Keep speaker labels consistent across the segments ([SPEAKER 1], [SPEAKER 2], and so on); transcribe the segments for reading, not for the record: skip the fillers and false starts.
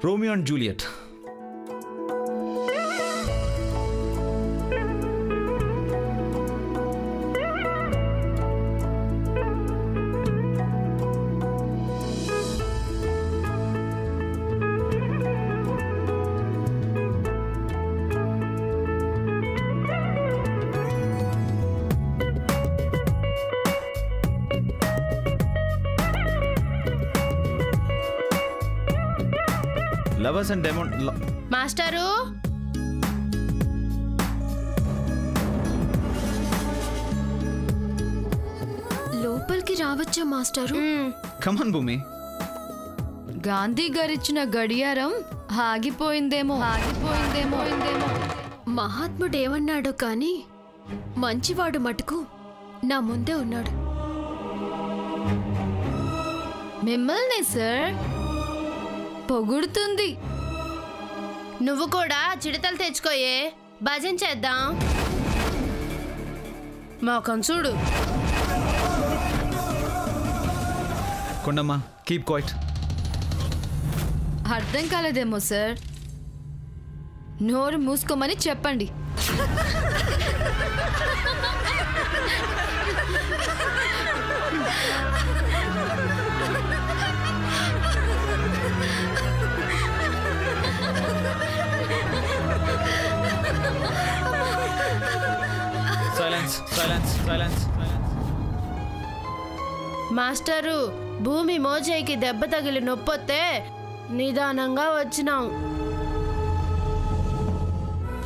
[SPEAKER 1] Romeo and Juliet. Lovers and demon
[SPEAKER 2] master
[SPEAKER 3] లోపలికి రావచ్చా master?
[SPEAKER 1] కమాన్ భూమి.
[SPEAKER 3] గాంధీ గారిచ్చిన గడియారం ఆగిపోయిందేమో. మహాత్ముడు ఏమన్నాడు కానీ మంచివాడు మటుకు నా ముందే ఉన్నాడు.
[SPEAKER 2] మిమ్మల్ని సార్
[SPEAKER 3] పొగుడుతుంది.
[SPEAKER 2] నువ్వు కూడా చిడతలు తెచ్చుకోయే, భజన చేద్దాం. మోకం చూడు.
[SPEAKER 1] Kondamma keep quiet.
[SPEAKER 3] అర్థం కాలేదేమో సార్, నోరు మూసుకోమని చెప్పండి.
[SPEAKER 2] మాస్టరు భూమి మోచేయికి దెబ్బ తగిలి నొప్పొస్తే నిదానంగా వచ్చినాం.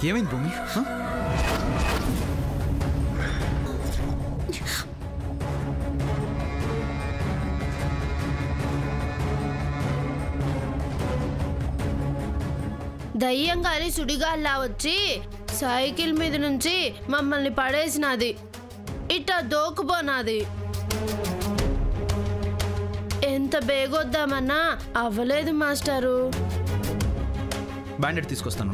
[SPEAKER 1] ఏమైంది భూమి?
[SPEAKER 2] దయ్యంగాని సుడిగాల్లా వచ్చి సైకిల్ మీద నుంచి మమ్మల్ని పడేసినది, ఇట్టా దోకుపోనాది. ఎంత బేగొద్దామన్నా అవ్వలేదు మాస్టరు.
[SPEAKER 1] బ్యాండెడ్ తీసుకొస్తాను.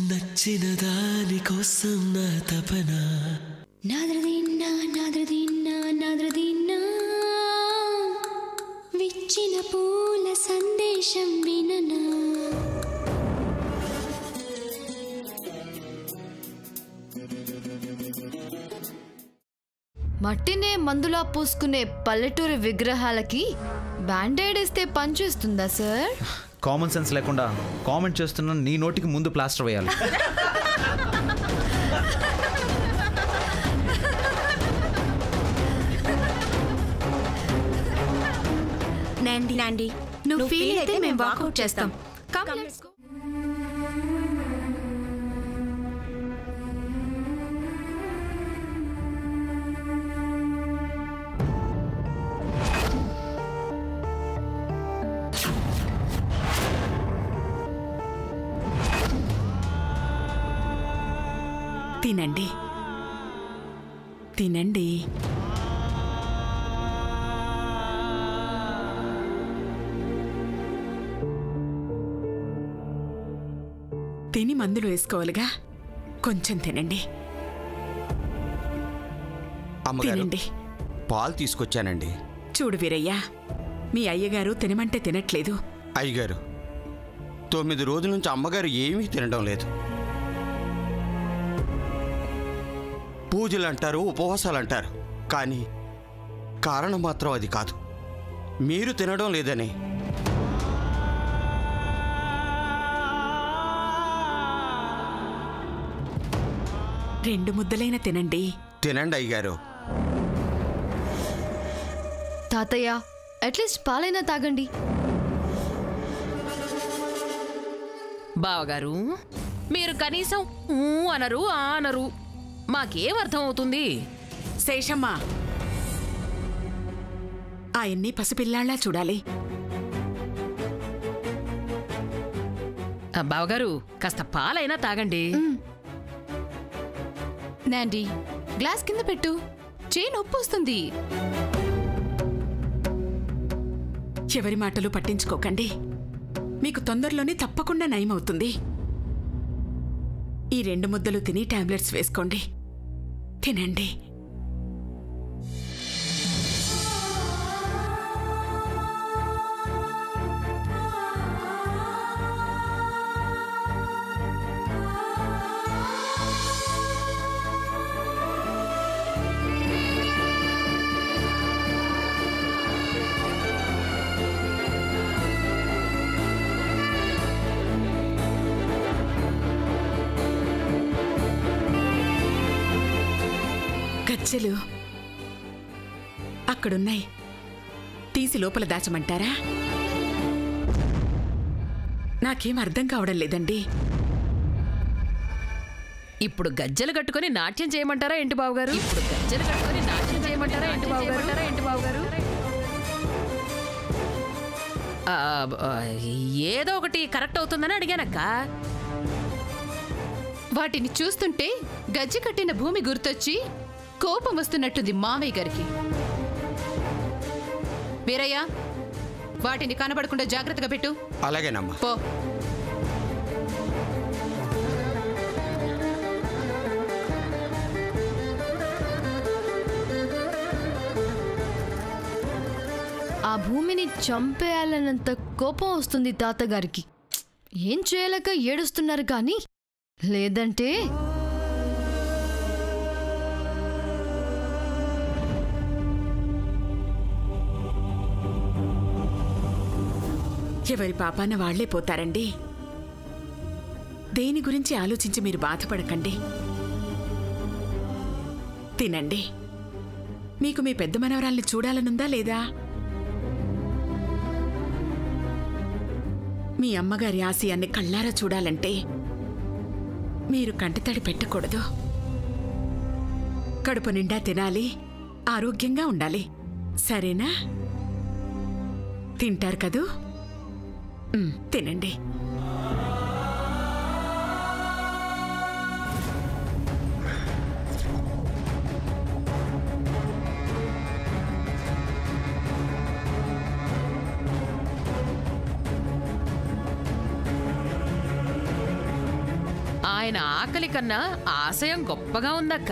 [SPEAKER 4] నచ్చిన దాని కోసం నా తపన.
[SPEAKER 5] విచ్చిన పూల సందేశం విననా.
[SPEAKER 3] మట్టినే మందులా పూసుకునే పల్లెటూరు విగ్రహాలకి బ్యాండేడ్ వేస్తే పనిచేస్తుందా సార్?
[SPEAKER 1] కామన్ సెన్స్ లేకుండా కామెంట్ చేస్తున్నా నీ నోటికి ముందు ప్లాస్టర్ వేయాలి.
[SPEAKER 6] నాండి నువ్వు ఫీల్ అయితే మేము వాకౌట్ చేస్తాం.
[SPEAKER 7] తినండి తినండి. తిని మందులు వేసుకోవాలిగా, కొంచెం తినండి.
[SPEAKER 8] తినండి. పాలు తీసుకొచ్చానండి.
[SPEAKER 7] చూడు వీరయ్య, మీ అయ్యగారు తినమంటే తినట్లేదు.
[SPEAKER 8] అయ్యగారు 9 రోజుల నుంచి అమ్మగారు ఏమీ తినడం లేదు. పూజలు అంటారు, ఉపవాసాలు అంటారు, కానీ కారణం మాత్రం అది కాదు. మీరు తినడం లేదని.
[SPEAKER 7] రెండు ముద్దలైనా తినండి.
[SPEAKER 8] తినండి అయ్యగారు.
[SPEAKER 3] తాతయ్య అట్లీస్ట్ పాలైనా తాగండి.
[SPEAKER 9] బావగారు మీరు కనీసం అనరు అనరు, మాకేం అర్థం అవుతుంది?
[SPEAKER 7] శేషమ్మ, ఆయన్ని పసిపిల్లాళ్ళ చూడాలి.
[SPEAKER 9] బావగారు కాస్త పాలైనా తాగండి.
[SPEAKER 3] నాండి గ్లాస్ కింద పెట్టు, చేయి నొప్పి వస్తుంది.
[SPEAKER 7] ఎవరి మాటలు పట్టించుకోకండి. మీకు తొందరలోనే తప్పకుండా నయమవుతుంది. ఈ 2 ముద్దలు తిని టాబ్లెట్స్ వేసుకోండి. తినండి. గజ్జెలు అక్కడున్నాయి. తీసి లోపల దాచమంటారా? నాకేం అర్థం కావడం లేదండి.
[SPEAKER 9] ఇప్పుడు గజ్జెలు కట్టుకొని నాట్యం చేయమంటారా ఏంటి బావగారు? ఇప్పుడు గజ్జెలు కట్టుకొని నాట్యం చేయమంటారా ఏంటి బావగారు? ఏదో ఒకటి కరెక్ట్ అవుతుందని అడిగానక్క.
[SPEAKER 3] వాటిని చూస్తుంటే గజ్జె కట్టిన భూమి గుర్తొచ్చి కోపం వస్తున్నట్టుంది మామయ్య గారికి. వీరయ్య, వాటిని కనబడకుండా జాగ్రత్తగా పెట్టు.
[SPEAKER 8] అలాగేనమ్మా.
[SPEAKER 3] పో.
[SPEAKER 10] ఆ భూమిని చంపేయాలన్నంత కోపం వస్తుంది తాతగారికి. ఏం చేయలేక ఏడుస్తున్నారు కానీ లేదంటే
[SPEAKER 7] ఎవరి పాపాన వాళ్లే పోతారండి. దేని గురించి ఆలోచించి మీరు బాధపడకండి. తినండి. మీకు మీ పెద్ద మనవరాల్ని చూడాలనుందా లేదా? మీ అమ్మగారి ఆశయాన్ని కళ్ళారా చూడాలంటే మీరు కంటతడి పెట్టకూడదు. కడుపు నిండా తినాలి, ఆరోగ్యంగా ఉండాలి. సరేనా? తింటారు కదూ? తినండి.
[SPEAKER 9] ఆయన ఆకలి కన్నా ఆశయం గొప్పగా ఉందక్క.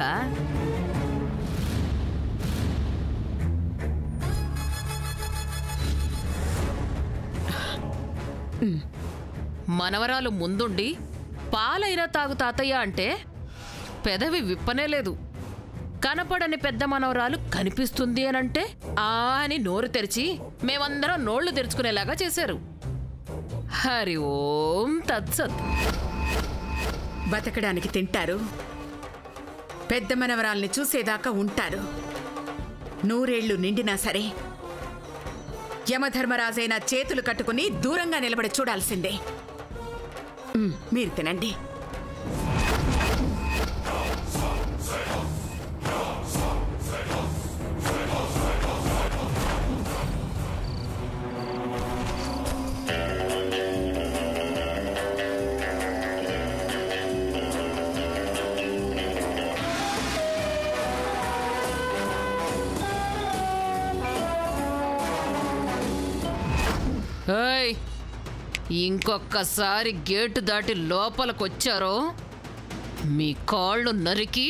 [SPEAKER 9] మనవరాలు ముందుండి పాలైనా తాగు తాతయ్య అంటే పెదవి విప్పనే లేదు. కనపడని పెద్ద మనవరాలు కనిపిస్తుంది అనంటే ఆ అని నోరు తెరిచి మేమందరం నోళ్లు తెరుచుకునేలాగా చేశారు. హరి ఓం తత్సత్.
[SPEAKER 7] బతకడానికి తింటారు, పెద్ద మనవరాల్ని చూసేదాకా ఉంటారు. 100 ఏళ్లు నిండినా సరే యమధర్మరాజైన చేతులు కట్టుకుని దూరంగా నిలబడి చూడాల్సిందే. మీరు తినండి.
[SPEAKER 9] ఇంకొక్కసారి గేటు దాటి లోపలికొచ్చారో మీ కాళ్ళు నరికి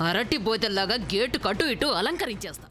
[SPEAKER 9] అరటి బోతెల్లాగా గేటు కటు ఇటు అలంకరించేస్తా.